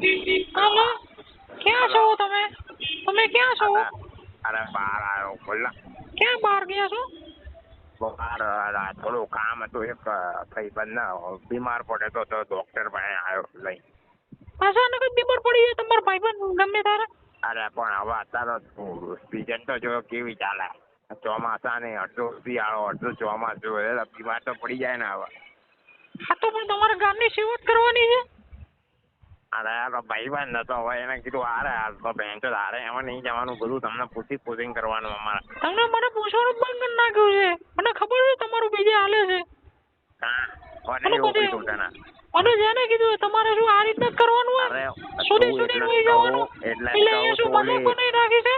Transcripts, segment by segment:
હાલો, ક્યાં છો તમે? તમે ક્યાં છો? અરે બહાર આવ્યો બોલ. ક્યાં બહાર ગયા છો? બહાર થોડું કામ હતું, એક ભાઈબંધ બીમાર પડે તો ડોક્ટર પાસે આવ્યો લઈ. અચાનક જ બીમાર પડી જાય તમારા ભાઈબંધ ગમે તારે? અરે પણ હવે અત્યારે સિઝન તો જો કેવી ચાલે, ચોમાસા ને અડધો શિયાળો અડધો ચોમાસું, એટલે બીમાર તો પડી જાય ને હવે. હા તો પણ તમારા ગામની સેવા જ કરવાની છે. અરે યાર ભાઈબંધ હતો, હવે એને કીધું હારે હાલ તો બેન તો હારે એમાં નહીં જવાનું, બધું તમને પૂછીને કરવાનું અમારે. તમને મને પૂછવાનું બંધ કરી નાખ્યું છે. મને ખબર છે તમારું બીજે હાલે છે. હા કોને એવું કીધું તને? અને જેને કીધું તમારે શું આ રીતના કરવાનું હોય? સુધી લઈ જવાનું એટલે શું મજાક બનાવી રાખી છે?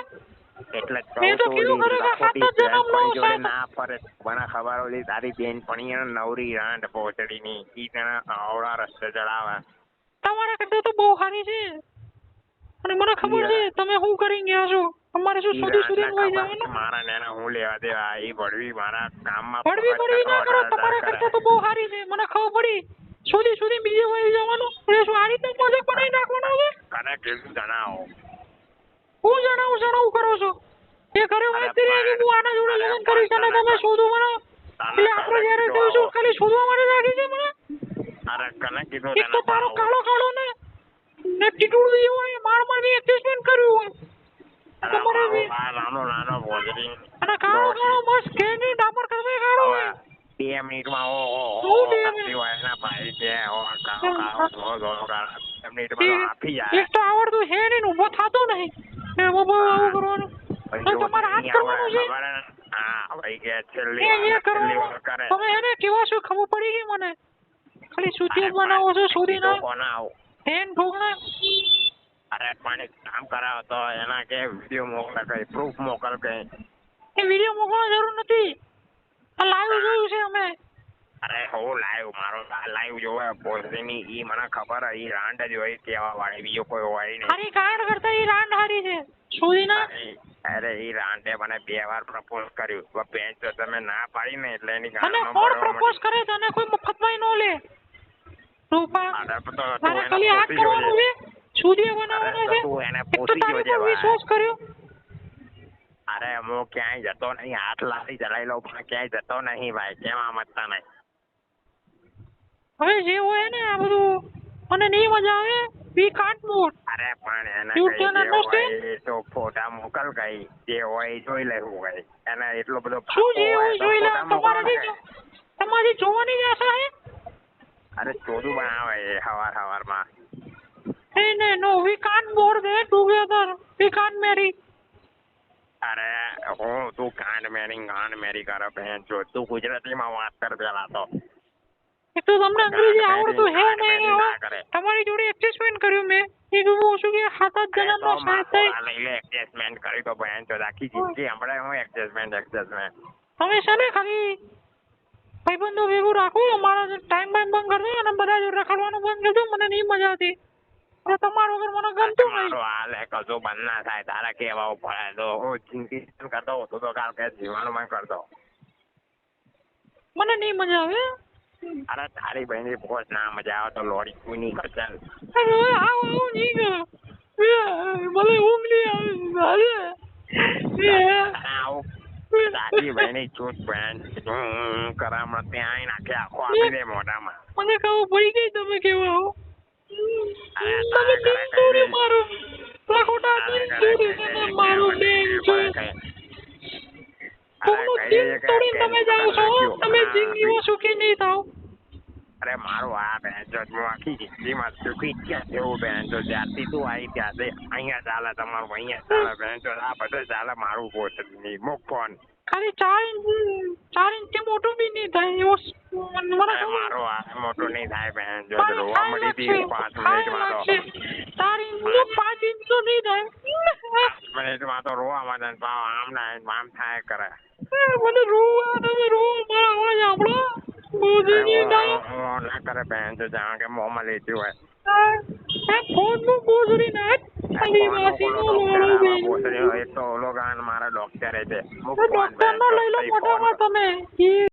એટલે મેં તો કીધું ખરે કે સાત જ જન્મનો જોડે ના ફરે. મને ખબર ઓલી તારી બેન પણ નવરી રાંડ પહોંચડીની ઈ તને આવડા રસ્તે ચડાવે. તમારા કરતા તો બહુ સારી છે. અને મને ખબર છે તમે શું કરી ગયા છો. અમારે શું સુધી લઈ જવાનું? મારા નેના હું લેવા દેવા ઈ ભડવી મારા કામમાં ભડવી ના કરો. તમારા કરતા તો બહુ સારી છે. મને ખબર પડી. સુધી બીજે વહી જવાનું. એટલે શું આ રીતના મજાક બનાવી નાખવાનો છે? કને કીધું જણાવો. હું જણાવું કરો છો? એ ઘરે વાત કરી કે હું આના જોડે લગ્ન કરીશ અને તમે શોધો મને. એટલે આપણે જ્યારે જઈશું ખાલી શોધવા માટે રાખી છે મને. અરે કને કીધું એક તો તારો કાળો ને ટીટુડું જેવો માર એડજસ્ટમેન્ટ કર્યું હોય. તમારે બી નાનો ભોજરી અને કાળો મસ્ત કેની ડામર કરવે કાળો હોય. 2 મિનિટમાં ના ભાઈ છે આપી જાય. એક તો આવડતું હે નહીં, ઊભો થતો નહીં. આવું કરવાનું તમારે હાથ કરવાનું છે. હા ભાઈ કે છેલ્લી કરે તમે એને કેવા છો ખબર પડી ગઈ મને. ખાલી સૂચિ બનાવો છો સુધી ના હેન ઠોકના. અરે પણ એક કામ કરાવો તો એના કે વિડીયો મોકલે કઈ પ્રૂફ મોકલ કઈ. એ વિડીયો મોકલવાની જરૂર નથી. આ લાઈવ જોયું છે અમે. અરે હું લાઈવ જોવે પોઝની ઈ મને ખબર ઈ રાંડ જ હોય કેવા વાળી, બીજો કોઈ હોય નહીં. હારી કાંડ કરતા ઈ રાંડ હારી છે સુધીના. અરે ઈ રાંડે મને 2 વાર પ્રપોઝ કર્યું, બેન તો તમે ના પાડી ને એટલે એની અને કોણ પ્રપોઝ કરે તને? કોઈ મફતમાં નો લે રૂપા. મારે ખાલી હાથ કરવાનું છે. સુધીએ બનાવવાનો છે. એક તો તારી પર વિશ્વાસ કર્યો. અરે હું ક્યાંય જતો નહીં, હાથ લારી ચલાવી લઉં પણ ક્યાંય જતો નહીં ભાઈ, કેમ સમજતા નહીં? હવે જે હોય ને આ બધું મને નહીં મજા આવે. વી કાન્ટ મોર. અરે પણ એને તો ફોટા મોકલ કઈ, જે હોય જોઈ લેવું હોય. એને એટલો બધો શું જે હોય જોઈ લે. તમારી જોવાની જ આશા હે. અરે ચોરું બનાવે હવારમાં. No, we can't more there together. We can't marry. અરે હું તું ગાંડ મેરી કરે બેન જો. તું ગુજરાતીમાં વાત કર પેલા તો. એક તો તમને અંગ્રેજી આવડતું હે નહીં. તમારી જોડે એડજસ્ટમેન્ટ કર્યું મેં. એ કહું છું કે 7 જણાનો સાથ થાય. લઈ લે એડજસ્ટમેન્ટ કરી તો બેન તો આખી જિંદગી હમણાં હું એડજસ્ટમેન્ટ. તમે છે ને ખાલી ભાઈબંધો ભેગું રાખો. અમારા ટાઈમ બંધ કરી દો અને બધા જોડે રખડવાનું બંધ કરી દો. મને નહીં મજા આવતી. તમારું વગર મને ગમતું નહીં. હાલે કશું બંધ ના થાય. તારા કેવા પડે તો હું જિંદગી કરતો હતો તો કાલ કે જીવાનું મને કરતો. મને નહીં મજા આવે. અરે તારી બહેની પોચ ના મજા આવે તો લોરી કોઈ નહીં કરશે. અરે આવું નહીં કરો. મને ઊંઘ નહીં આવે. આવું તારી બહેની ચૂત બેન હું કરામણ ત્યાં આવીને આખે આખો આપી દે મોઢામાં. મને ખબર પડી ગઈ તમે કેવા હો. તમે દિલ તોડી મારો. ખોટા દિલ તોડી મારું બેન છે. કોનો દિલ તોડી તમે જાઓ છો. તમે જિંદગીમાં સુખી નહીં થાવ. અરે મારું આ બેન જો હું આખી જિંદગીમાં સુખી ક્યાં જેવું બેન જો. જ્યારથી તું આવી ત્યાંથી અહીંયા ચાલે તમારું, અહીંયા ચાલે બેન જો. આ બધું ચાલે મારું પોત નહીં. મૂક ફોન. ખાલી 4 ઇંચથી મોટું બી નહીં થાય. મારો આ મોટું નહીં થાય બેન જો. રોવા મળી હતી 5 મિનિટમાં તો. 4 ઇંચનું 5 ઇંચ તો નહીં થાય. 5 મિનિટમાં તો રોવા મળે આમ થાય કરે. મને રોવા તમે રોવા મારા અવાજ આપણો ના કરે બેન તો જાણ કે મોંમાં લેતી હોય. ફોન નું બોજરી ના આદિવાસી નો લોડો બેન. તો ઓલો ગાન મારા ડોક્ટરે છે. ડોક્ટર નો લઈ લો મોઢામાં તમે.